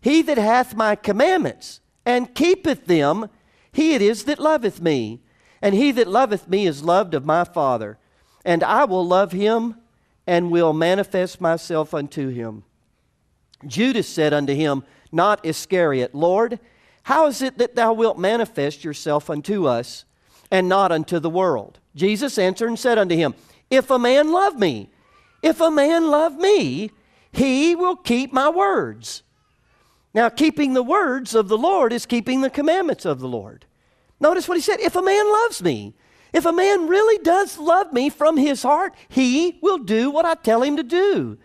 He that hath my commandments and keepeth them, he it is that loveth me. And he that loveth me is loved of my Father. And I will love him and will manifest myself unto him. Judas said unto him, not Iscariot, Lord, how is it that thou wilt manifest yourself unto us, and not unto the world? Jesus answered and said unto him, if a man love me, he will keep my words. Now, keeping the words of the Lord is keeping the commandments of the Lord. Notice what he said, if a man loves me, if a man really does love me from his heart, he will do what I tell him to do.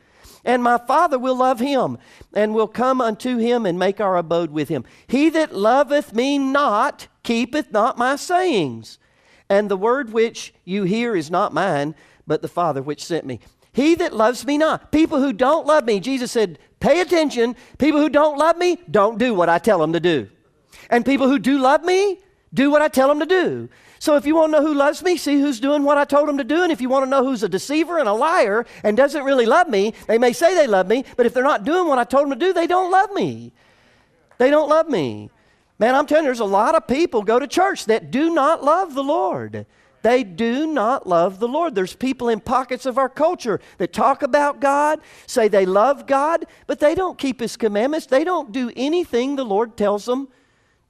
And my Father will love him, and will come unto him and make our abode with him. He that loveth me not, keepeth not my sayings. And the word which you hear is not mine, but the Father which sent me. He that loves me not. People who don't love me, Jesus said, pay attention. People who don't love me, don't do what I tell them to do. And people who do love me, do what I tell them to do. So if you want to know who loves me, see who's doing what I told them to do. And if you want to know who's a deceiver and a liar and doesn't really love me, they may say they love me, but if they're not doing what I told them to do, they don't love me. They don't love me. Man, I'm telling you, there's a lot of people go to church that do not love the Lord. They do not love the Lord. There's people in pockets of our culture that talk about God, say they love God, but they don't keep His commandments. They don't do anything the Lord tells them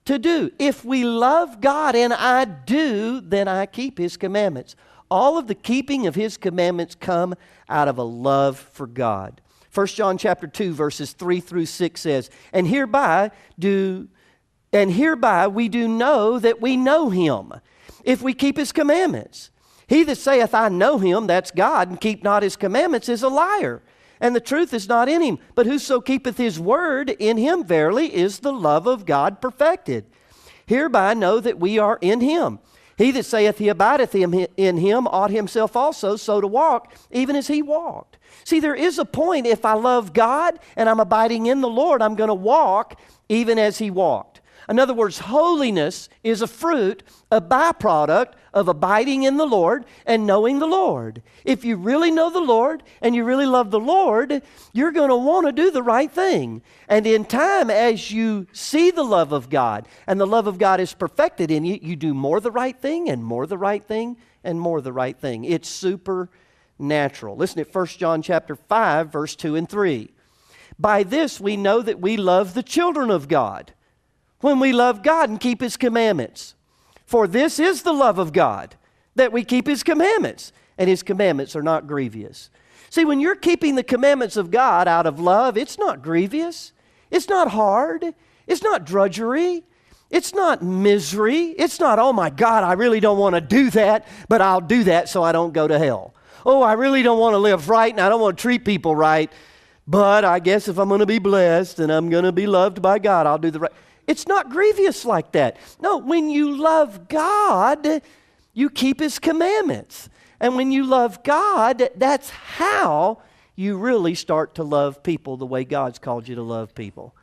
to do. If we love God, and I do, then I keep His commandments. All of the keeping of His commandments come out of a love for God. 1 John chapter 2 verses 3 through 6 says, And hereby we do know that we know Him, if we keep His commandments. He that saith, I know Him, that's God, and keep not His commandments, is a liar, and the truth is not in him. But whoso keepeth His word, in him verily is the love of God perfected. Hereby know that we are in Him. He that saith he abideth in Him ought himself also so to walk, even as He walked. See, there is a point, if I love God and I'm abiding in the Lord, I'm going to walk even as He walked. In other words, holiness is a fruit, a byproduct of abiding in the Lord and knowing the Lord. If you really know the Lord and you really love the Lord, you're going to want to do the right thing. And in time, as you see the love of God and the love of God is perfected in you, you do more the right thing and more the right thing and more the right thing. It's supernatural. Listen at 1 John chapter 5, verse 2 and 3. By this we know that we love the children of God, when we love God and keep His commandments. For this is the love of God, that we keep His commandments, and His commandments are not grievous. See, when you're keeping the commandments of God out of love, it's not grievous. It's not hard. It's not drudgery. It's not misery. It's not, oh my God, I really don't want to do that, but I'll do that so I don't go to hell. Oh, I really don't want to live right and I don't want to treat people right, but I guess if I'm going to be blessed and I'm going to be loved by God, I'll do the right. It's not grievous like that. No, when you love God, you keep His commandments. And when you love God, that's how you really start to love people the way God's called you to love people.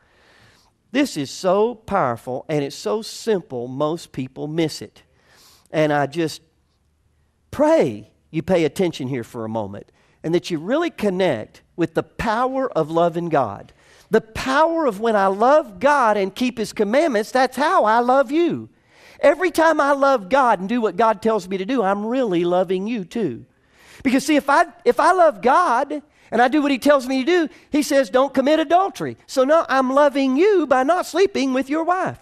This is so powerful and it's so simple, most people miss it. And I just pray you pay attention here for a moment and that you really connect with the power of loving God. The power of when I love God and keep His commandments, that's how I love you. Every time I love God and do what God tells me to do, I'm really loving you too. Because see, if I love God and I do what He tells me to do, He says don't commit adultery. So now I'm loving you by not sleeping with your wife.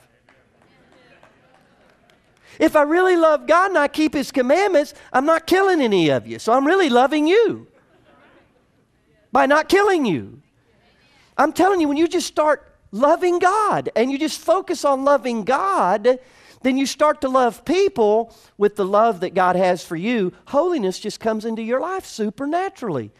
If I really love God and I keep His commandments, I'm not killing any of you. So I'm really loving you by not killing you. I'm telling you, when you just start loving God and you just focus on loving God, then you start to love people with the love that God has for you. Holiness just comes into your life supernaturally.